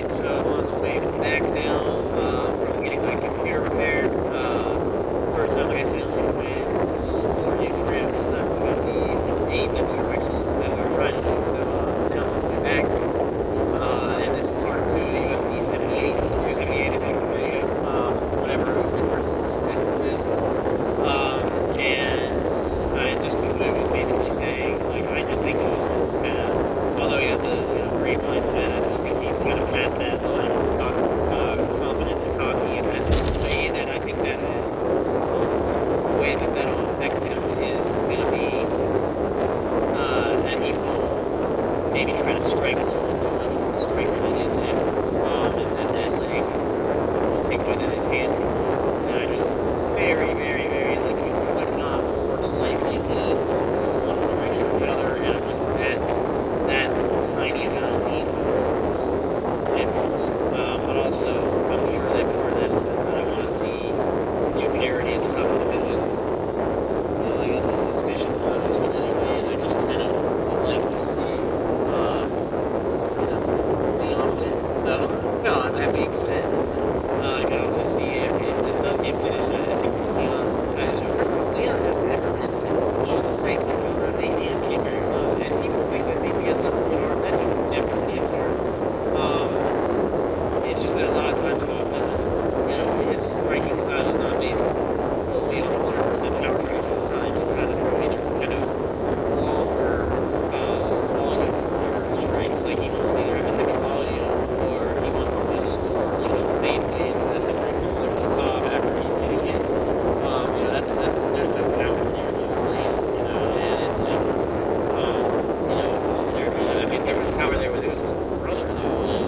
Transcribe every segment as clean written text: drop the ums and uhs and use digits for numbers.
Alright, so I'm on the way back now from getting my computer repaired. First time I accidentally put in 4 gigs of RAM. This time we got the 8 that we were trying to do. So now I'm on the way back. And this is part 2 of the UFC 78, 278, I think, whatever versus Edwards is. And I just concluded with basically saying, like, I just think Usman's kind of, although he has a great mindset, I just think he's kind of past that line of confident and cocky, and that's the way that I think that the way that that'll affect him is going to be that he will maybe try to strike a little bit too much with the striker that is Edwards, and that leg will take away that intangible. And I just very, very, very, like, you could not more slightly lean one direction or the other, and I'm just that tiny amount of lean towards Edwards. But also, I'm sure that part of that is this, that I want to see new parity in the top of the division. I got no suspicions about this one anyway, and I just kind of would like to see, Leon win. So, that being said, I can also see if this does get finished, I think Leon, so first of all, Leon has never been finished. Sakes of God, Diaz came very close, and people think that Diaz doesn't hit hard. That dude definitely hits hard. It's just that a lot of times Hawk doesn't, his striking style is not based fully on 100% power strikes all the time. He's trying to throw either kind of longer volume or strikes, like he wants to either have a heavy volume or he wants to just score like a fade wave and then bring him over the top after he's getting hit. That's just, there's no power there, it's just lanes, and it's like, there was power there with Usman's brother, though.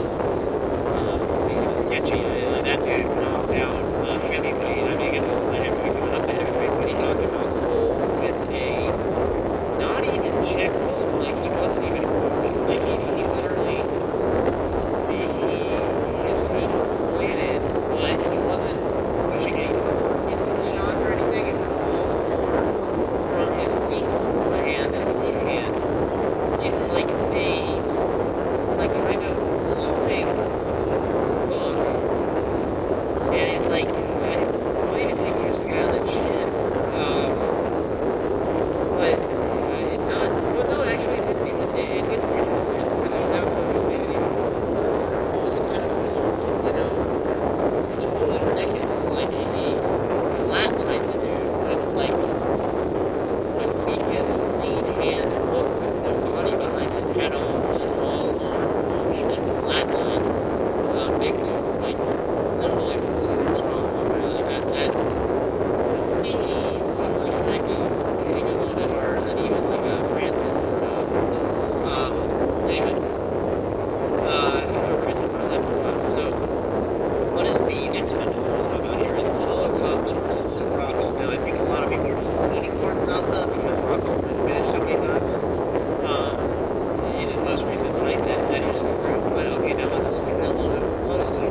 Speaking of sketchy, that dude knocked out heavyweight. I guess it was light heavyweight coming up to heavyweight, but he knocked him out cold with a not even check hold. Like, he wasn't even moving. Like, he literally, his feet were pointed, but he wasn't pushing a torque into the shot or anything. It was all more from his weak hand, his lead hand, in like a, like, kind of looping hook, and it, like, I don't even think he was the guy on the chin, but it not, well, no, actually it didn't even, it didn't hit him on the chin, because that was what was maybe even, what was it kind of, it's totally ridiculous. Like, he flatlined the dude with, like, the weakest lead hand hook with no body behind it at all, just an all-arm punch and flatline, big dude, like, unbelievable strong one, really. That to me seems like it might be hitting a little bit harder than even like Francis or Lewis. Anyway, we're into my left one. So, what is the next one that we'll talk about here is Paulo Costa versus Rockhold. Now, I think a lot of people are just leaning towards Costa because Rockhold's been finished so many times in his most recent fights, and that is true. But okay, now let's look at that a little bit more closely.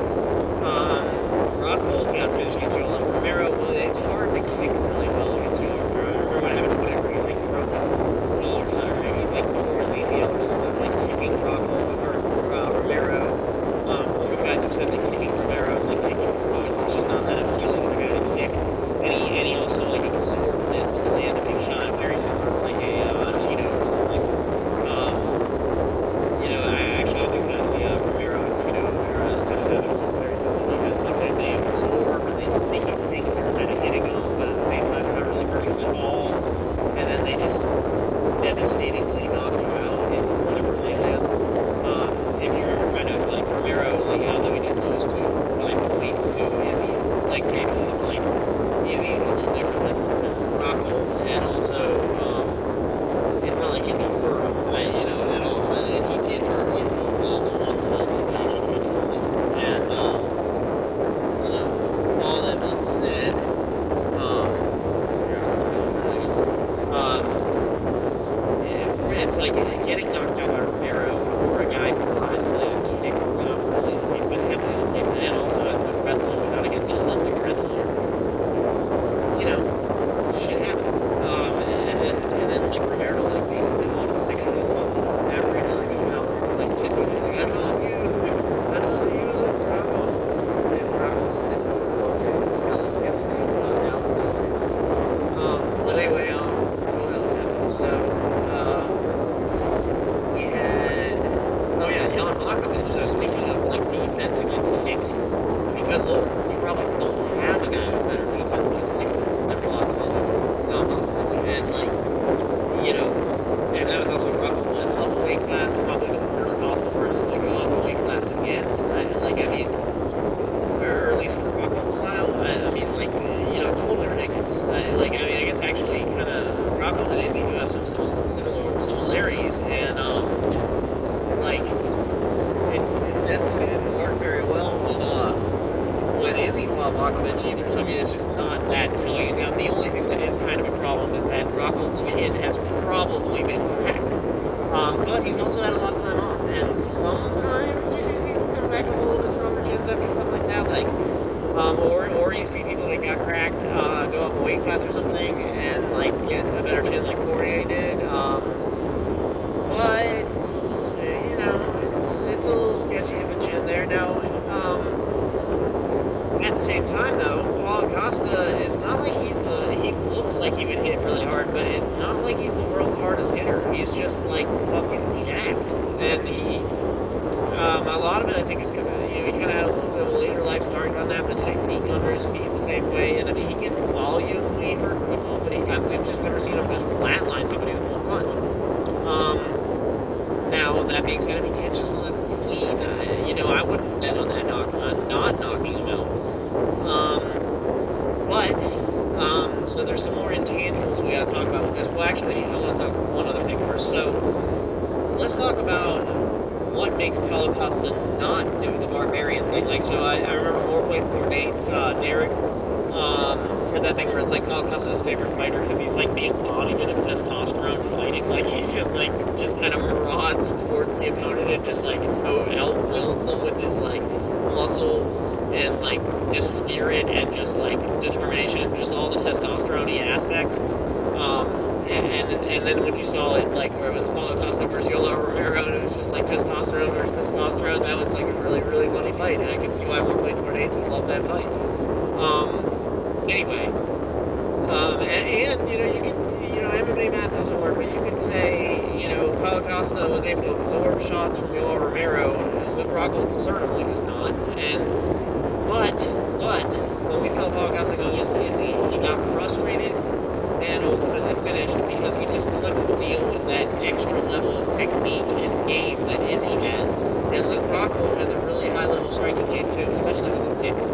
on Blockovich. So speaking of like defense against kicks, I mean, good lord, you probably don't have a guy with better defense against kicks than Blockovich. No, Blockovich. And like, you know, and that was also Rockhold went up a weight class, probably the worst possible person to go up a weight class against. I mean, or at least for Rockhold style, I mean, like, you know, totally ridiculous. I guess actually kind of Rockhold and Izzy do have some similarities, and like, it definitely didn't work very well when Izzy fought Blockovich either. So I mean, it's just not that telling. Now, the only thing that is kind of a problem is that Rockhold's chin has probably been cracked, but he's also had a lot of time off, and sometimes you see people come back with a little bit stronger chins after stuff like that, like. Or you see people that got cracked go up a weight class or something and like get a better chin like Poirier did. But you know, it's a little sketchy of a chin there. Now, at the same time though, Paulo Costa is not like he looks like he would hit really hard, but it's not like he's the world's hardest hitter. He's just like fucking jacked, and a lot of it I think is because he kind of had a little bit of a later life starting on having a technique under his feet the same way, and I mean he can volumely hurt people, but we've just never seen him just flatline somebody with one punch. Now that being said, if he catches them clean, I wouldn't bet on that not knocking him out. So there's some more intangibles we gotta talk about with this. Well, actually, I want to talk one other thing first. So let's talk about what makes Paulo Costa not do the barbarian thing. Like, so I remember more playing for Nate's Derek said that thing where it's like Paulo Costa's his favorite fighter because he's like the embodiment of testosterone fighting. Like, he just kind of marauds towards the opponent and just like outwills them with his like muscle and like just spirit and just like determination and just all the testosterone-y aspects. And then when you saw it, like, where it was Paulo Costa versus Yoel Romero, and it was just, like, testosterone versus testosterone, that was, like, a really, really funny fight, and I can see why more Blades for Dates would love that fight. Anyway, and, you can, MMA math doesn't work, but you could say, Paulo Costa was able to absorb shots from Yoel Romero, Luke Rockhold certainly was not, but, when we saw Paulo Costa go against Izzy, he got frustrated, and ultimately finished because he just couldn't deal with that extra level of technique and game that Izzy has. And Luke Rockhold has a really high level striking game too, especially with his kicks.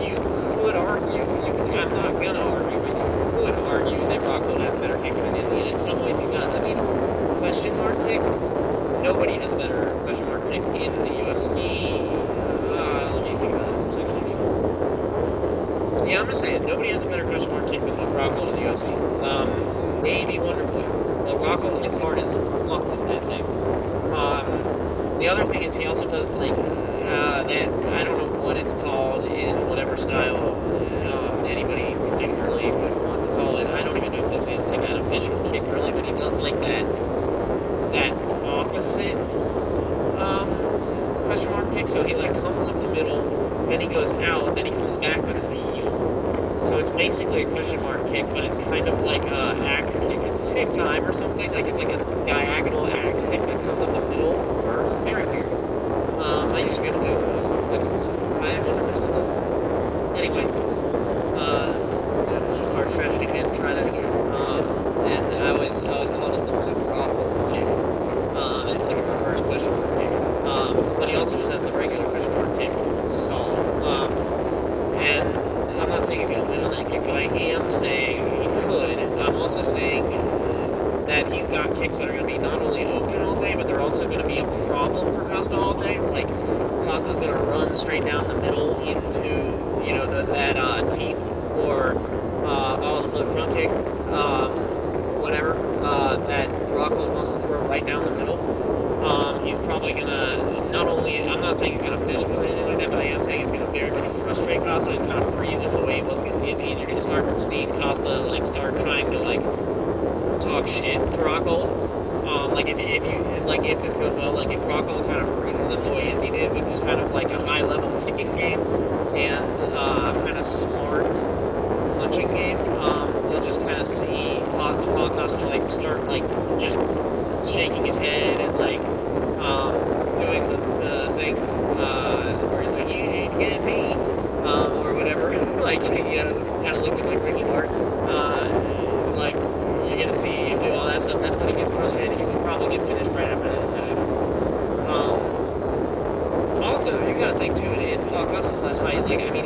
You could argue, I'm not gonna argue, but you could argue that Rockhold has better kicks than Izzy, and in some ways he does. I mean, question mark kick, nobody has a better question mark kick in the UFC. Let me think about that for a second. Yeah, I'm just saying, nobody has a better question mark kick than Luke Rockhold in the UFC. Maybe Wonderboy. Well, Rockhold hits hard as fuck with that thing. The other thing is he also does, like, that, I don't know what it's called in whatever style anybody particularly would want to call it. I don't even know if this is, like, an official kick, really, but he does, like, that opposite question mark kick. So he, like, comes up the middle, then he goes out, then he comes back with his heel. So it's basically a question mark kick, but it's kind of like an axe kick at the same time or something. Like, it's like a diagonal axe kick that comes up the middle first. Very weird. I used to be able to do it when I was more flexible. I wonder if there's a Anyway, just start stretching again, try that again. And I always called it the Luke Rockhold kick. It's like a reverse question mark kick. But he also just has the regular question mark kick. Solid. And I'm not saying he's going to win on that kick, but I am saying he could. I'm also saying that he's got kicks that are going to be not only open all day, but they're also going to be a problem for Costa all day. Like, Costa's going to run straight down the middle into, that deep or all the flip front kick, whatever, that Rockhold wants to throw right down the middle. He's probably going to, not only, I'm not saying he's going to finish with anything like that, but I am saying it's going to very much frustrate Costa and kind of freeze him the way it was against Izzy, and you're going to start seeing Costa, like, start trying to, like, talk shit to Rockhold. If this goes well, like, if Rockhold kind of freezes him the way Izzy did with just kind of, like, a high-level kicking game and kind of smart punching game, you'll just kind of see Paulo Costa, like, start, like, just shaking his head and, like, also, you gotta think too, in Paulo Costa's last fight, like, I mean,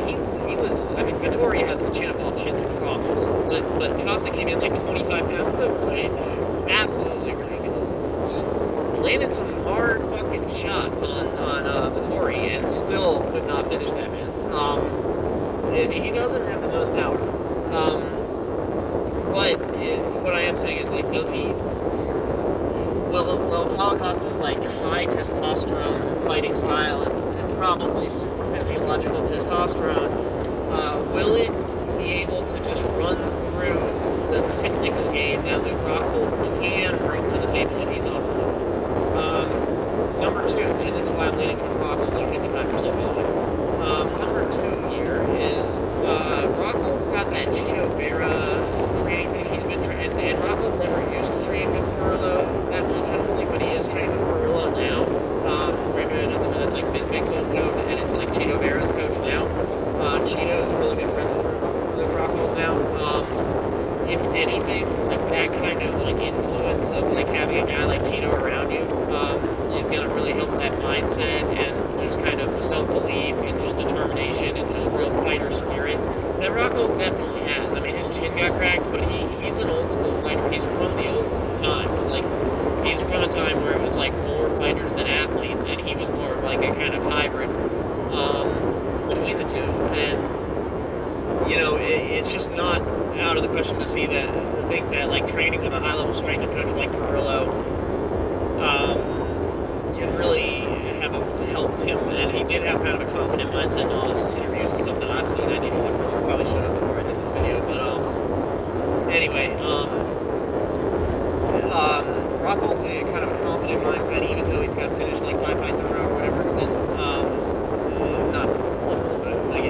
he was, I mean, Vettori has the chin of all chins problem, but Costa came in like 25 pounds overweight, absolutely ridiculous. Landed some hard fucking shots on Vettori and still could not finish that man. He doesn't have the most power. But what I am saying is, like, does he... Well, Paulo Costa's, like, high testosterone fighting style and probably super physiological testosterone, will it be able to just run through the technical game that Luke Rockhold can bring to the table if he's on? Number two, and this is why I'm leaning towards Rockhold, like 55% ability. Number two here is Rockhold's got that Chino Vera training thing he's been training, and Rockhold never used to train with Paulo that much, I don't think, but he is training with Paulo now. For everyone who doesn't know, that's like Bisping's old coach, and it's like Chino Vera's coach now. Chino's really good friends with Rockhold now. If anything, like that kind of like influence of like having a guy like Chino around you is going to really help that mindset and just kind of self-belief and just determination and just real fighter spirit that Rockhold definitely has. I mean, his chin got cracked, but he's an old school fighter. He's from the old times. Like, he's from a time where it was like more fighters than athletes, and he was more of like a kind of hybrid between the two. And you know, it's just not out of the question to think that like training with a high-level strength coach like Paulo can really have helped him, and he did have kind of a confident mindset in all his interviews and stuff that I've seen. I need to watch more. Probably should have before I did this video, but anyway, Rockhold's in kind of a confident mindset, even though he's got to finish like 5 fights in a row or whatever. Not, but like,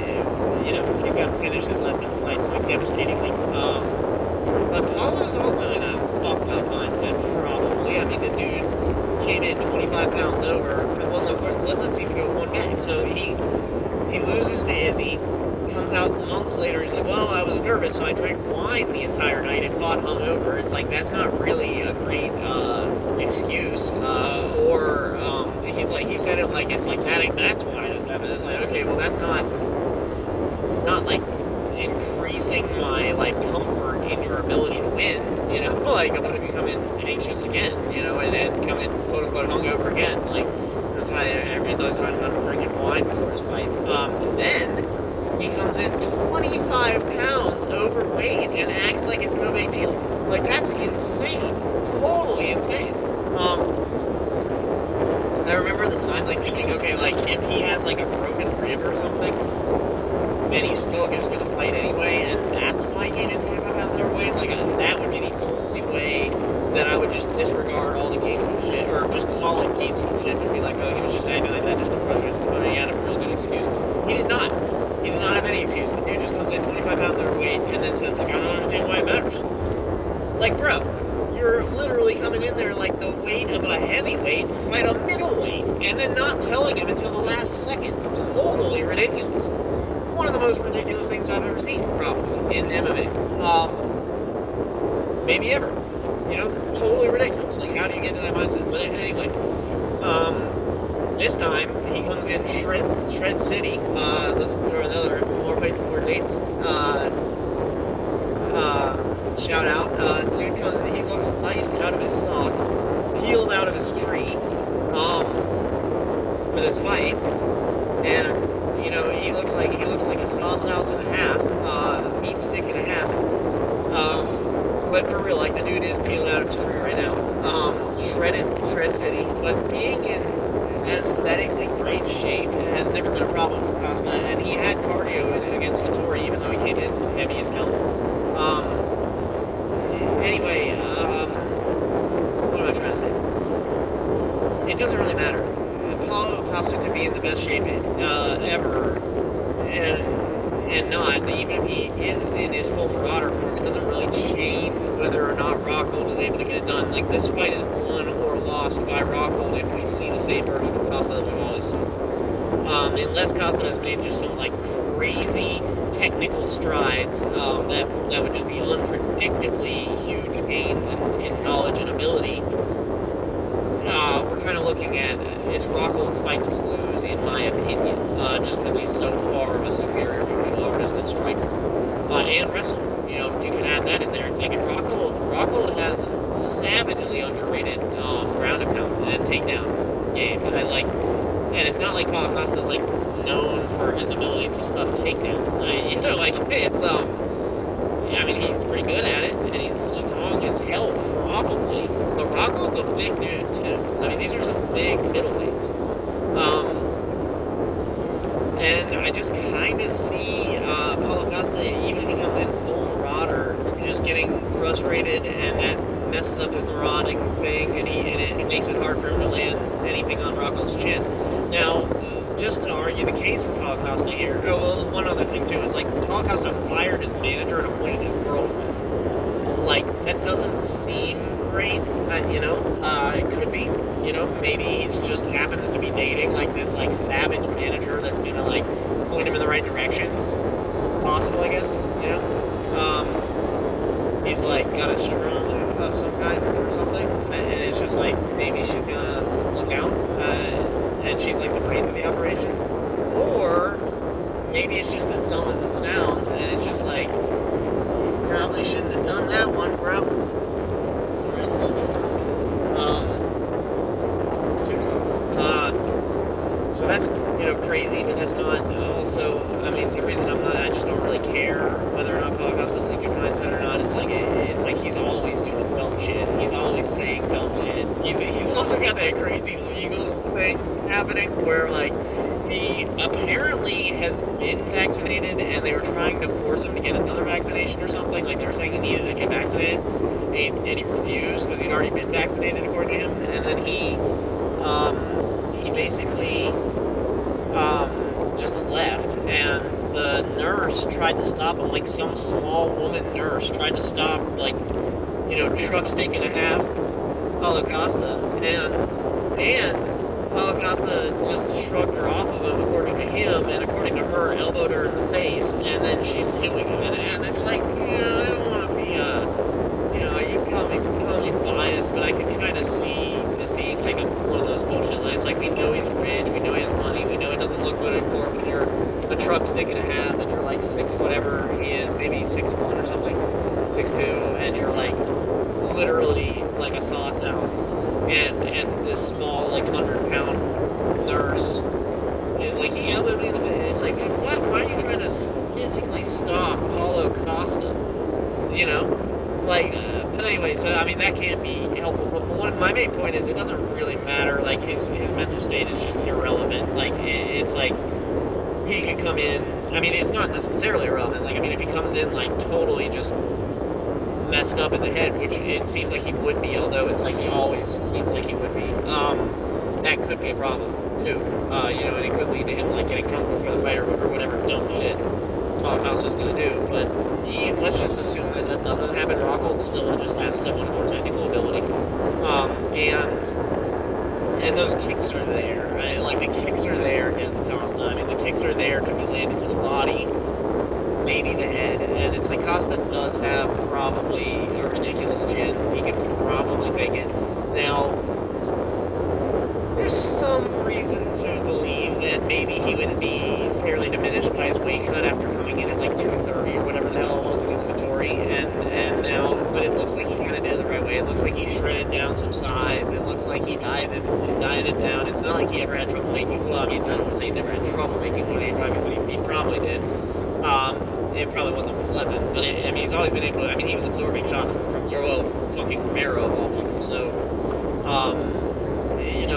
you know, he's got to finish his last couple fights like devastatingly. But Paulo's also in a fucked up mindset, probably. I mean, the dude came in 25 pounds over. Well, no, let's even go one back. So he loses to Izzy, comes out months later. He's like, well, I was nervous, so I drank wine the entire night and fought hungover. It's like, that's not really a great excuse. He's like, he said it like it's like that's why this happened. It's like, okay, well, it's not like increasing my like comfort in your ability to win, you know. Like, I'm gonna become anxious again, you know, and then come in quote unquote hungover again. Like, that's why everybody's always talking about drinking wine before his fights. Then he comes in 25 pounds overweight and acts like it's no big deal. Like, that's insane, totally insane. I remember the time like thinking, okay, like if he has like a broken rib or something, and he's still just going to fight anyway, and that's why he came in 25 pounds overweight, like, that would be the only way that I would just disregard all the gamesmanship, or just call it gamesmanship, and be like, oh, he was just acting like that just to frustrate his opponent. He had a real good excuse. He did not. He did not have any excuse. The dude just comes in 25 pounds overweight, and then says, like, I don't understand why it matters. Like, bro, you're literally coming in there like the weight of a heavyweight to fight a middleweight, and then not telling him until the last second. Totally ridiculous. One of the most ridiculous things I've ever seen, probably, in MMA. Maybe ever. You know, totally ridiculous. Like, how do you get to that mindset? But anyway, this time, he comes in Shred City. Let's throw another more places, more dates. Shout out. Dude comes, he looks diced out of his socks, peeled out of his tree, for this fight. And you know, he looks like a sauce house and a half, meat stick and a half. But for real, like, the dude is peeled out of his tree right now. Shred City, but being in aesthetically great shape has never been a problem for Costa, and he had cardio against Vettori, even though he came in heavy as hell. Anyway, what am I trying to say? It doesn't really matter. Paulo Costa could be in the best shape ever, and not, even if he is in his full marauder form, it doesn't really change whether or not Rockhold is able to get it done. Like, this fight is won or lost by Rockhold if we see the same version of Costa that we've always seen. Unless Costa has made just some, like, crazy technical strides that would just be unpredictably huge gains in knowledge and ability. we're kind of looking at it's Rockhold's fight to lose, in my opinion, just because he's so far of a superior martial artist and striker, and wrestler. You know, you can add that in there. It's like if Rockhold has savagely underrated ground and pound and takedown game. And it's not like Paulo Costa's like known for his ability to stuff takedowns. I mean, he's pretty good at it, and he's strong as hell, probably. But Rockhold's a big dude, too. I mean, these are some big middleweights. And I just kind of see Paulo Costa, even if he comes in full marauder, just getting frustrated, and that messes up his marauding thing, and it makes it hard for him to land anything on Rockhold's chin. Now, just to argue the case for Paulo Costa here, one other thing too is like Paulo Costa fired his manager and appointed his girlfriend. Like, that doesn't seem great, it could be, maybe he just happens to be dating like this like savage manager that's gonna like point him in the right direction. It's possible, I guess, he's like got a sugar mama of some kind or something, and it's just like maybe she's gonna look out, and she's like the brains of the operation, or maybe it's just as dumb as it sounds, and it's just like probably shouldn't have done that one, bro. It's too tough. So that's crazy, but that's not also. I mean, the reason I just don't really care whether or not Paulo Costa's like your mindset or not. It's like he's always doing dumb shit. He's always saying dumb shit. He's also got that crazy legal thing happening where like he apparently has been vaccinated, and they were trying to force him to get another vaccination or something. Like they were saying he needed to get vaccinated, and he refused because he'd already been vaccinated according to him. And then he basically just left, and the nurse tried to stop him. Like some small woman nurse tried to stop, like truck stick and a half Paulo Costa, and Paulo Costa just shrugged her off of him, according to him, and according to her, elbowed her in the face, and then she's suing him. And it's like, I don't want to be, you call me biased, but I can kind of see this being like one of those bullshit lines. Like, we know he's rich, we know he has money, we know it doesn't look good in court when you're the truck stick and a half, and you're like 6 whatever he is, maybe 6'1" or something, 6'2", and you're like literally like a sauce house, and this small like 100-pound nurse is like, he elbowed me in the face. It's like, why are you trying to physically stop Paulo Costa? But anyway, so I mean that can't be helpful. But my main point is it doesn't really matter. Like his mental state is just irrelevant. Like it's like he could come in. I mean, it's not necessarily irrelevant. Like, I mean, if he comes in like totally just messed up in the head, which it seems like he would be, although it's like he always seems like he would be, that could be a problem too. And it could lead to him like getting drunk before the fight or whatever dumb shit Paulo Costa's gonna do. But let's just assume that that doesn't happen. Rockhold still just has so much more technical ability, and those kicks are there, right? Like the kicks are there against Costa. I mean, the kicks are there to be landed to the body, maybe the head, and it's like Costa does have probably a ridiculous chin. He can probably take it. Now, there's some reason to believe that maybe he would be fairly diminished by his weight cut after coming in at like 230 or whatever the hell it was against Vettori, and now, but it looks like he kind of did it the right way. It looks like he shredded down some size. It looks like he dieted down. It's not like he ever had trouble making, well, I mean, I don't want to say he never had trouble making 185, because he probably did. It probably wasn't pleasant, but I mean, he's always been able to, I mean, he was absorbing shots from yoel fucking Camaro of all people, so,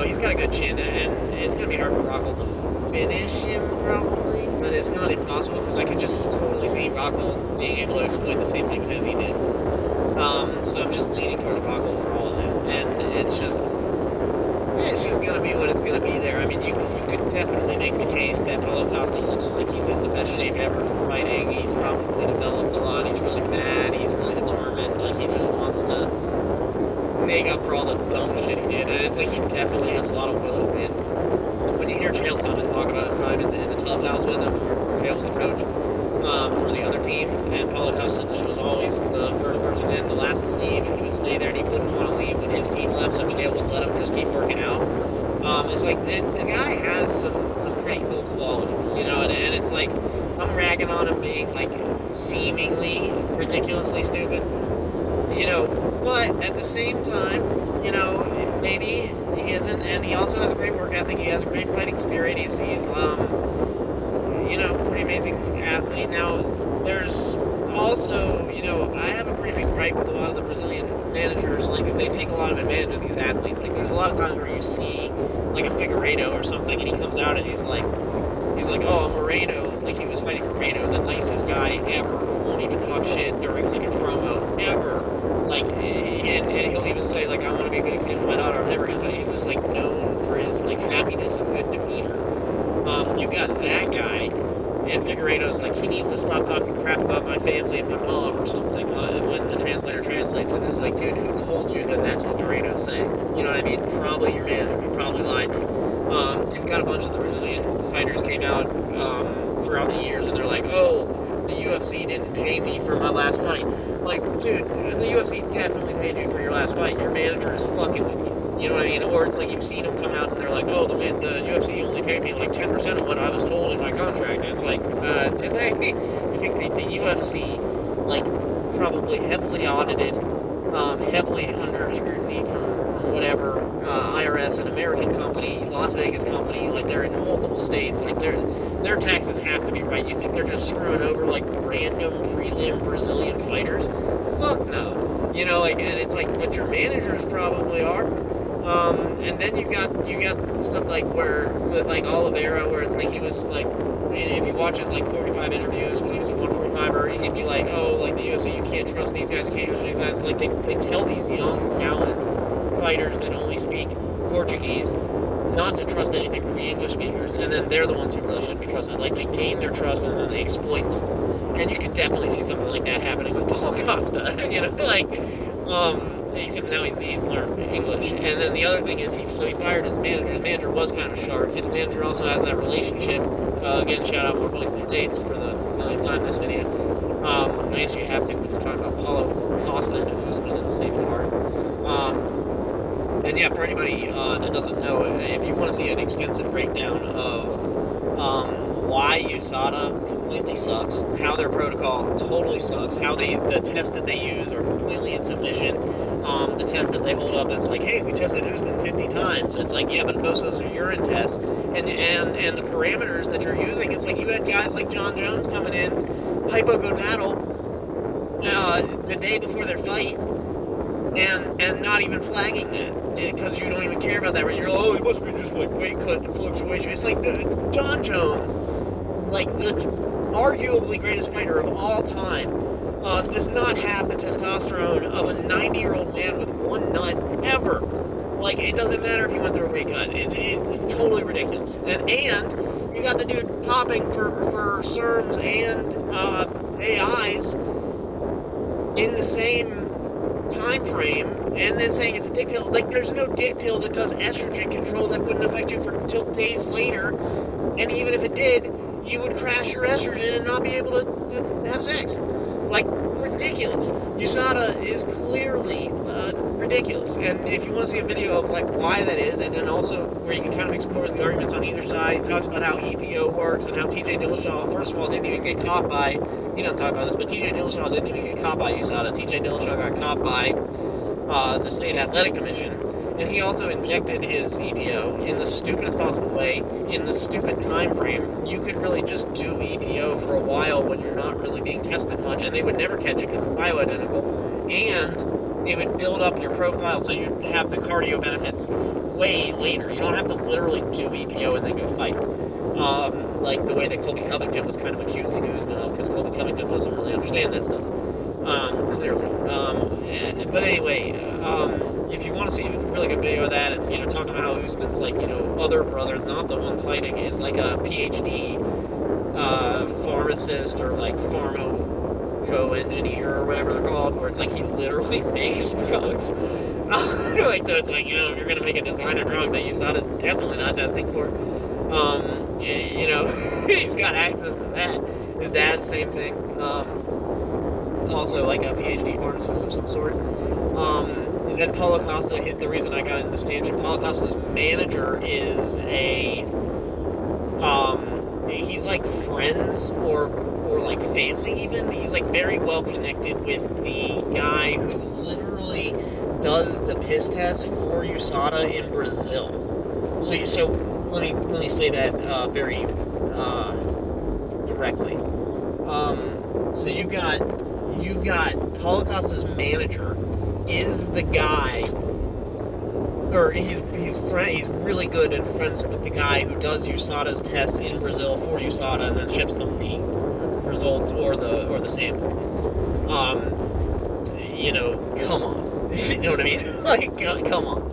he's got a good chin, and it's going to be hard for Rockhold to finish him, probably, but it's not impossible, because I could just totally see Rockhold being able to exploit the same things as he did. So I'm just leaning towards Rockhold for all of that, and it's just going to be what it's going to be there. I mean, you could definitely make the case that Paulo Costa looks like he's in the best shape ever for fighting. He's probably developed a lot. He's really mad. He's really determined. Like, he just wants to make up for all the dumb shit he did. And it's like he definitely has a lot of will to win. When you hear Chael Sonnen talk about his time in the tough house with him, where Chael was a coach for the other team, and Paulo Costa just was always the first person in, the last to leave, and he would stay there, and he wouldn't want to leave when his team left, so Chael would let him just keep working out. It's like the guy has some pretty cool qualities, you know, and it's like I'm ragging on him being like seemingly ridiculously stupid, you know, but at the same time, you know, maybe he isn't, and he also has a great work ethic. He has a great fighting spirit. He's you know, pretty amazing athlete. Now, there's also, you know, I have a pretty big gripe with a lot of the Brazilian managers. Like, they take a lot of advantage of these athletes. Like, there's a lot of times where you see, like, a Figueiredo or something, and he comes out and he's like, oh, Moreno, like, he was fighting Moreno, the nicest guy ever, who won't even talk shit during, like, a promo, ever. Like, and he'll even say, like, I want to be a good example of my daughter, I'm never going to tell you. He's just, like, known for his, like, happiness and good demeanor. You've got that guy, and Figueiredo's like, he needs to stop talking crap about my family and my mom or something when the translator translates, and it's like, dude, who told you that that's what Moreno's saying? You know what I mean? Probably your manager, who probably lied to you. You've got a bunch of the Brazilian fighters came out throughout the years, and they're like, oh, the UFC didn't pay me for my last fight. Like, dude, the UFC definitely paid you for your last fight. Your manager is fucking with you. You know what I mean? Or it's like you've seen them come out and they're like, oh, the UFC only paid me like 10% of what I was told in my contract. And it's like, did they? You think the UFC, like, probably heavily audited, heavily under scrutiny from whatever IRS, an American company, Las Vegas company, like they're in multiple states, like their taxes have to be right. You think they're just screwing over like random prelim Brazilian fighters? Fuck no. You know, like, and it's like, but your managers probably are. And then you got stuff like where with like Oliveira, where it's like he was like, if you watch his like 45 interviews when he was at 145, or he'd be like, oh, like the UFC, you can't trust these guys, you can't trust these guys. It's like they tell these young talent fighters that only speak Portuguese not to trust anything from the English speakers, and then they're the ones who really shouldn't be trusted. Like, they gain their trust and then they exploit them. And you could definitely see something like that happening with Paulo Costa. You know, like, except now he's learned English. And then the other thing is, he fired his manager. His manager was kind of sharp. His manager also has that relationship. Again, shout out more boys and dates for the millionth time in this video. I guess you have to when you're talking about Paulo Costa and Usman in the same card. And yeah, for anybody that doesn't know, if you want to see an extensive breakdown of why USADA completely sucks, how their protocol totally sucks, how the tests that they use are completely insufficient, the test that they hold up is like, hey, we tested Usman 50 times. It's like, yeah, but most of those are urine tests, and the parameters that you're using, it's like you had guys like John Jones coming in, hypogonadal, the day before their fight, and not even flagging that, because you don't even care about that, right? You're like, oh, it must be just like weight cut fluctuation. It's like John Jones, like the arguably greatest fighter of all time, does not have the testosterone of a 90-year-old man with one nut ever. Like, it doesn't matter if he went through a weight cut. It's totally ridiculous. And you got the dude popping for SERMs and AIs in the same time frame, and then saying it's a dick pill. Like, there's no dick pill that does estrogen control that wouldn't affect you until days later, and even if it did, you would crash your estrogen and not be able to have sex. Like, ridiculous. USADA is clearly ridiculous, and if you want to see a video of like why that is, and then also where you can kind of explore the arguments on either side, he talks about how EPO works and how TJ Dillashaw, first of all, didn't even get caught by, he doesn't talk about this, but TJ Dillashaw didn't even get caught by USADA. TJ Dillashaw got caught by the State Athletic Commission, and he also injected his EPO in the stupidest possible way, in the stupid time frame. You could really just do EPO for a while when you're not really being tested much, and they would never catch it because it's bioidentical, and it would build up your profile so you'd have the cardio benefits way later. You don't have to literally do EPO and then go fight. Like the way that Colby Covington was kind of accusing Usman of, because Colby Covington doesn't really understand that stuff, clearly. But anyway, if you want to see a really good video of that, and, you know, talking about how Usman's like, you know, other brother, not the one fighting, is like a PhD pharmacist or like pharmaco-engineer or whatever they're called, where it's like he literally makes drugs. Like, so it's like, you know, if you're going to make a designer drug that USADA's definitely not testing for, you know, he's got access to that. His dad's same thing, also like a PhD pharmacist of some sort. then Paulo Costa, the reason I got into this tangent, Paulo Costa's manager is he's like friends or like family even. He's like very well connected with the guy who literally does the piss test for USADA in Brazil. So let me say that very directly. So you've got Paulo Costa's manager is the guy, or he's really good and friends with the guy who does USADA's tests in Brazil for USADA and then ships them the results or the sample. Come on. You know what I mean? Like, come on.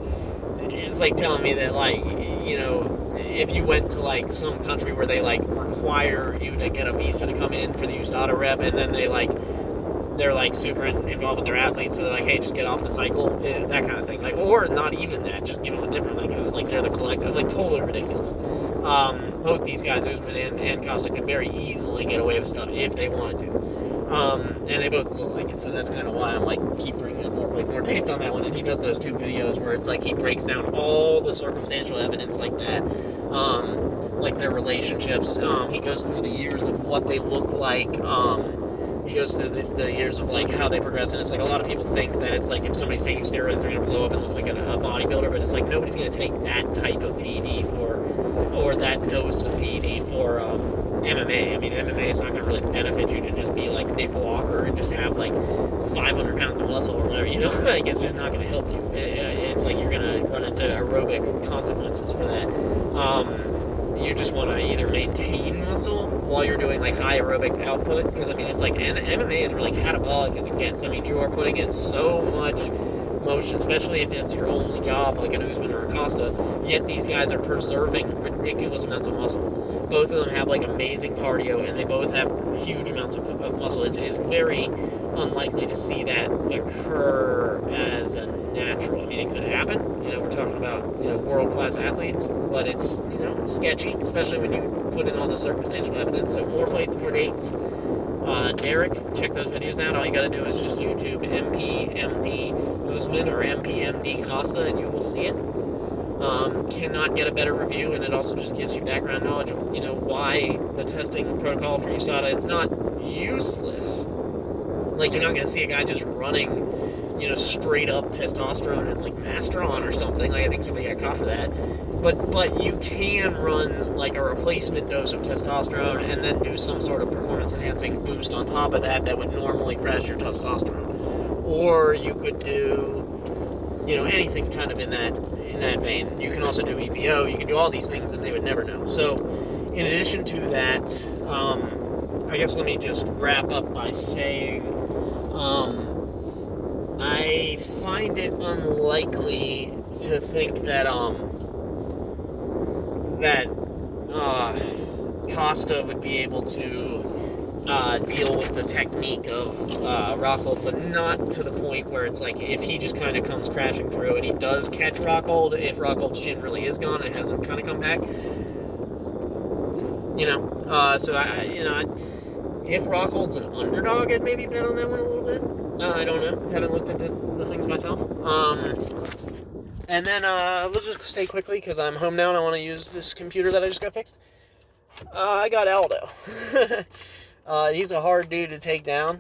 It's like telling me that, like, if you went to like some country where they like require you to get a visa to come in for the USADA rep, and then they're like super involved with their athletes, so they're like, hey, just get off the cycle, that kind of thing. Like, or not even that, just give them a different thing, because it's like they're the collective, like totally ridiculous. Both these guys, Usman and Costa, could very easily get away with stuff if they wanted to. And they both look like it, so that's kind of why I'm like keep bringing up more dates on that one. And he does those 2 videos where it's like he breaks down all the circumstantial evidence like that, like their relationships. He goes through the years of what they look like. He goes through the years of like how they progress, and it's like a lot of people think that it's like if somebody's taking steroids, they're gonna blow up and look like a bodybuilder, but it's like nobody's gonna take that type of PED or that dose of PED for MMA. I mean, MMA is not going to really benefit you to just be like Nick Walker and just have like 500 pounds of muscle or whatever, like it's just not going to help you. It's like you're going to run into aerobic consequences for that. You just want to either maintain muscle while you're doing like high aerobic output, because I mean, it's like, and MMA is really catabolic as it gets. I mean, you are putting in so much motion, especially if it's your only job, like an Usman or a Costa, yet these guys are preserving ridiculous amounts of muscle. Both of them have like amazing cardio, and they both have huge amounts of muscle. It's very unlikely to see that occur as a natural. I mean, it could happen. We're talking about world-class athletes, but it's sketchy, especially when you put in all the circumstantial evidence. So more plates, more dates. Derek, check those videos out. All you got to do is just YouTube MPMD Usman or MPMD Costa, and you will see it. Cannot get a better review, and it also just gives you background knowledge of why the testing protocol for USADA, it's not useless. Like, you're not going to see a guy just running straight up testosterone and like Masteron or something. Like, I think somebody got caught for that. But you can run like a replacement dose of testosterone and then do some sort of performance enhancing boost on top of that would normally crash your testosterone. Or you could do anything kind of in that vein. You can also do EPO. You can do all these things, and they would never know. So, in addition to that, I guess let me just wrap up by saying, I find it unlikely to think that Costa would be able to deal with the technique of Rockhold, but not to the point where it's like if he just kind of comes crashing through and he does catch Rockhold, if Rockhold's chin really is gone and hasn't kind of come back, so if Rockhold's an underdog, I'd maybe bet on that one a little bit. I don't know, haven't looked at the things myself. And then we'll just say quickly, because I'm home now and I want to use this computer that I just got fixed. I got Aldo. He's a hard dude to take down.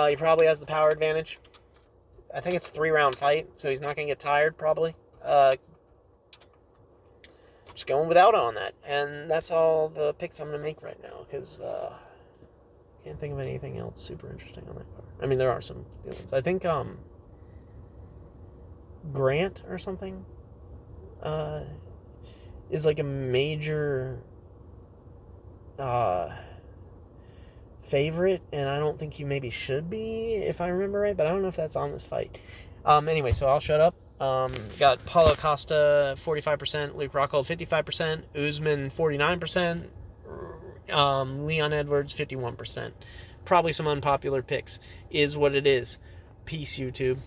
He probably has the power advantage. I think it's a 3-round fight, so he's not going to get tired, probably. Just going with Aldo on that. And that's all the picks I'm going to make right now, because can't think of anything else super interesting on that card. I mean, there are some good ones. I think Grant or something is like a major favorite, and I don't think he maybe should be, if I remember right, but I don't know if that's on this fight. Anyway, so I'll shut up. Got Paulo Costa 45%, Luke Rockhold 55%, Usman 49%, Leon Edwards 51%. Probably some unpopular picks. Is what it is. Peace, YouTube.